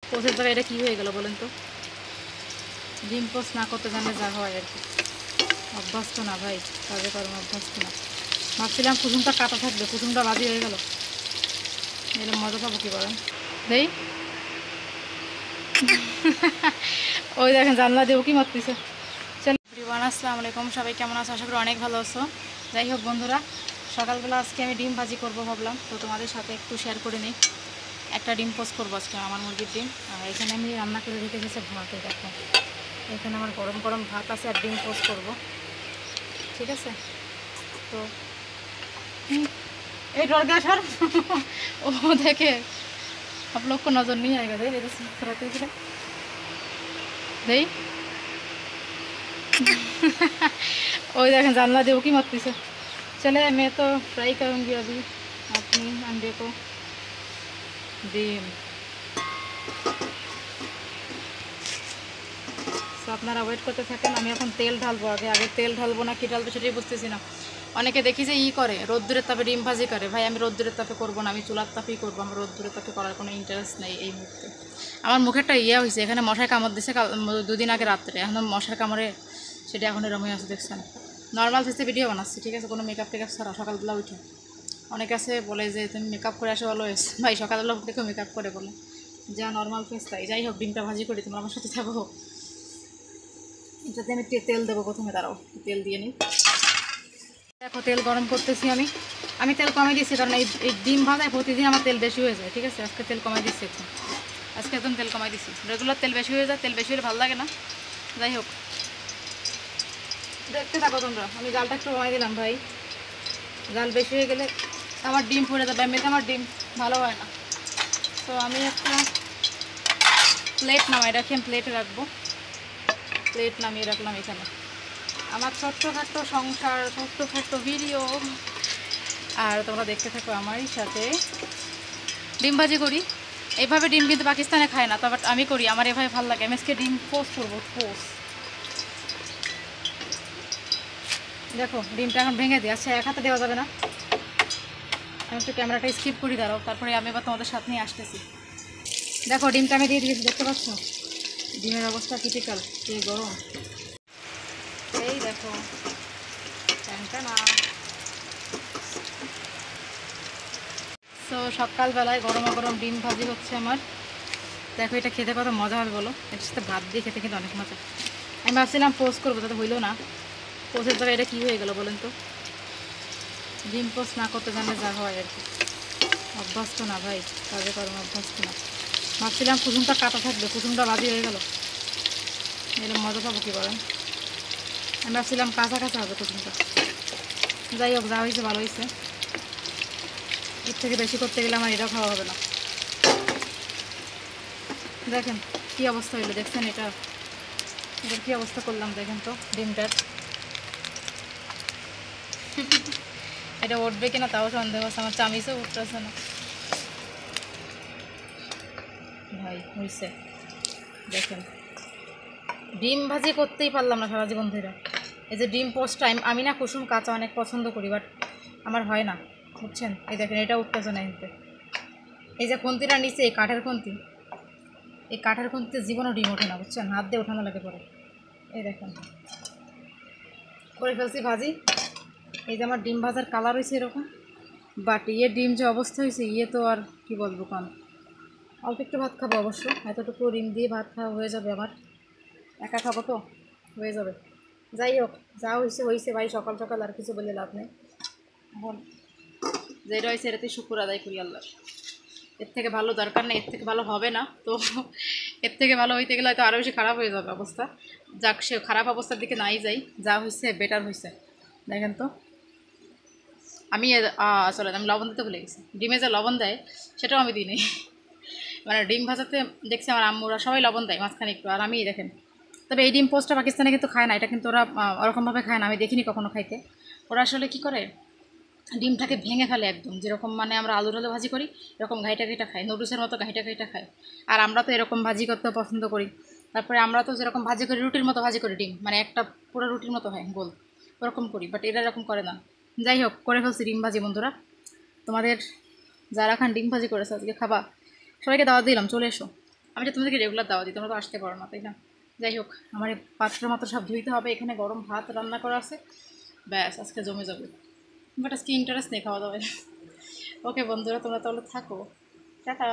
পোস্টের জায়গায় এটা কী হয়ে গেল বলেন তো? ডিম পোস্ট না করতে জানলে যা হয় আর কি, অভ্যাস তো না ভাই, কাজে কর্ম অভ্যাস তো না। ভাবছিলাম কুসুমটা কাটা থাকবে, কুসুমটা বাজি হয়ে গেল, এরকম মজা পাবো কি বলেন? দেই ওই দেখেন জানলা দিয়ে কি মারতেছে। চল এভরিওয়ান, আসসালামু আলাইকুম, সবাই কেমন আছো? আশা করি অনেক ভালো আছো। যাই হোক বন্ধুরা, সকালবেলা আজকে আমি ডিম ভাজি করবো ভাবলাম, তো তোমাদের সাথে একটু শেয়ার করে নিই। একটা ডিম পোস্ট করবো আজকে, আমার মুরগির ডিম। আর এখানে আমি রান্না করে রেখে গেছে ভাত, দেখো এখানে আমার গরম গরম ভাত আছে আর ডিম পোস্ট করবো, ঠিক আছে? তো এই डर गया सर ও দেখে आप लोग को नजर नहीं आएगा। देख देख ওই দেখেন জানলা দিয়ে কি মারতেছে। चले मैं तो फ्राई करूँगी अभी अपनी अंडे को ডিম। তো আপনারা ওয়েট করতে থাকেন, আমি এখন তেল ঢালবো। আগে তেল ঢালবো না কি ঢালবো সেটাই বুঝতেছি না। অনেকে দেখি যে করে রোদ্দুরের তাপে ডিম ভাজি করে, ভাই আমি রোদ্দুরের তাপে করবো না, আমি চুলার তাপেই করবো। আমার রোদ্দুরের তাপে করার কোনো ইন্টারেস্ট নেই এই মুহূর্তে। আমার মুখে একটা হয়েছে, এখানে মশায় কামড় দিছে দুদিন আগে রাত্রে, এখন মশার কামড়ে সেটা এখন এরমই আছে দেখছেন। নর্মাল ফেসে ভিডিও বানাচ্ছি, ঠিক আছে, কোনো মেকআপ টেকআপ ছাড়া সকালবেলা উঠে। অনেকে আছে বলে যে তুমি মেকআপ করে আসো অলওয়েজ, ভাই সকালবেলা উঠে কেউ মেকআপ করে বলে যা নর্মাল ফেস তাই। যাই হোক ডিমটা ভাজি করি, তোমরা আমার সাথে থাকো। এটাতে আমি তেল দেবো প্রথমে, দাঁড়াও তেল দিয়ে নিই। দেখো তেল গরম করতেছি আমি তেল কমাই দিচ্ছি, কারণ এই ডিম ভাজায় প্রতিদিন আমার তেল বেশি হয়ে যায়, ঠিক আছে? আজকে তেল কমাই দিচ্ছি একটু, আজকে একদম তেল কমাই দিচ্ছি। রেগুলার তেল বেশি হয়ে যায়, তেল বেশি হলে ভালো লাগে না। যাই হোক দেখতে থাকো তোমরা, আমি জালটা একটু কমাই দিলাম ভাই, জাল বেশি হয়ে গেলে আমার ডিম পড়ে যাবে, এমনিতে আমার ডিম ভালো হয় না। তো আমি একটা প্লেট নামাই রাখি, আমি প্লেটে রাখবো, প্লেট নামিয়ে রাখলাম এখানে। আমার ছোট্টখাট্টো সংসার, ছোট্টখাট্টো ভিডিও, আর তোমরা দেখতে থাকো আমারই সাথে। ডিম ভাজি করি এইভাবে, ডিম কিন্তু পাকিস্তানে খায় না, তবে আমি করি, আমার এভাবে ভালো লাগে। আমি আজকে ডিম পোস্ট করবো, পোস্ট। দেখো ডিমটা এখন ভেঙে দিই, আচ্ছা এক হাতে দেওয়া যাবে না, আমি একটু ক্যামেরাটা স্কিপ করি, দাঁড়াও, তারপরে আমি এবার তোমাদের সাথে নিয়ে আসতেছি। দেখো ডিমটা আমি দিয়ে দিয়েছি, দেখতে পাচ্ছ ডিমের অবস্থা ক্রিটিক্যাল, কি গরম। এই দেখো প্যানটা না। তো সকালবেলায় গরম গরম ডিম ভাজি হচ্ছে আমার। দেখো এটা খেতে কত মজা হবে বলো, এটার সাথে ভাত দিয়ে খেতে কিন্তু অনেক মজা। আমি ভাবছিলাম পোস্ট করবো, তাতে হইলো না। পোস্টের জায়গায় এটা কী হয়ে গেল বলেন তো? ডিম পোস্ট না করতে জানলে যা হয় আর কি, অভ্যাস তো না ভাই, কাজে কর্ম অভ্যাস তো না। ভাবছিলাম কুসুমটা কাটা থাকবে, কুসুমটা বাজি হয়ে গেল, এরকম মজা পাবো কি বলেন? আমি ভাবছিলাম কাঁচা কাঁচা হবে কুসুমটা। যাই হোক, যা হয়েছে ভালো হয়েছে, এর থেকে বেশি করতে গেলে আমার এটা খাওয়া হবে না। দেখেন কী অবস্থা হইলো, দেখছেন এটার কী অবস্থা করলাম, দেখেন তো ডিমটার। এটা উঠবে কিনা তাও সন্দেহ আছে, আমার চামিচও উঠতেছে না ভাই, হয়েছে। দেখেন ডিম ভাজি করতেই পারলাম না সারা জীবন ধরে। এই যে ডিম পোস্টটা আমি না কুসুম কাঁচা অনেক পছন্দ করি, বাট আমার হয় না, বুঝছেন? এই দেখেন এটা উঠতেছে না এতে, এই যে খুন্তিটা নিচে, এই কাঠের খুন্তি, এই কাঠের খুন্তিতে জীবনও ডিম ওঠে না, বুঝছেন? হাত দিয়ে ওঠানো লাগে পরে। এই দেখেন করে ফেলছি ভাজি। এই যে আমার ডিম ভাজার কালার হয়েছে এরকম, বাট ডিম যে অবস্থা হয়েছে, তো আর কি বলবো, কারণ অল্প একটু ভাত খাবো অবশ্য, এতটুকু ডিম দিয়ে ভাত খাওয়া হয়ে যাবে আমার, একা খাবো তো হয়ে যাবে। যাই হোক যা হয়েছে হয়েছে ভাই, সকাল সকাল আর কিছু বলে লাভ নেই। এখন যেটা হয়েছে এটাতে শুক্র আদায় করি আল্লাহ, এর থেকে ভালো দরকার নেই, এর থেকে ভালো হবে না। তো এর থেকে ভালো হইতে গেলে হয়তো আরও বেশি খারাপ হয়ে যাবে অবস্থা। যাক, সে খারাপ অবস্থার দিকে নাই যাই, যা হয়েছে বেটার হয়েছে। দেখেন তো আমি আসলে আমি লবণ দিতে ভুলে গেছি, ডিমে যে লবণ দেয় সেটাও আমি দিই নি। মানে ডিম ভাজাতে দেখছি আমার আম্মুরা সবাই লবণ দেয় মাঝখানে একটু, আর আমি দেখেন। তবে এই ডিম পোস্টটা পাকিস্তানে কিন্তু খায় না, এটা কিন্তু ওরা ওরকমভাবে খায় না, আমি দেখিনি কখনো খাইতে। ওরা আসলে কী করে, ডিমটাকে ভেঙে ফেলে একদম, যেরকম মানে আমরা আলু ভাজি করি এরকম ঘাইটা ঘাইটা খাই, নুডলসের মতো ঘাইটা ঘাইটা খাই। আর আমরা তো এরকম ভাজি করতেও পছন্দ করি। তারপরে আমরা তো যেরকম ভাজি করি রুটির মতো ভাজি করি ডিম, মানে একটা পুরো রুটির মতো হয় গোল, ওরকম করি, বাট এরা এরকম করে না। যাই হোক করে ফেলছি ডিম ভাজি বন্ধুরা, তোমাদের যারা খান ডিম ভাজি করেছে আজকে খাবা, সবাইকে দাওয়াত দিলাম, চলে এসো। আমি যে তোমাদেরকে রেগুলার দাওয়া দিই, তোমরা তো আসতে পারো না, তাই না? যাই হোক, আমার এই পাত্র মাত্র সব ধুইতে হবে। এখানে গরম ভাত রান্না করা আছে, ব্যাস আজকে জমে যাবে। বাট আজকে ইন্টারেস্ট নেই খাওয়া দাওয়ায়। ওকে বন্ধুরা, তোমরা তাহলে থাকো, টাটা।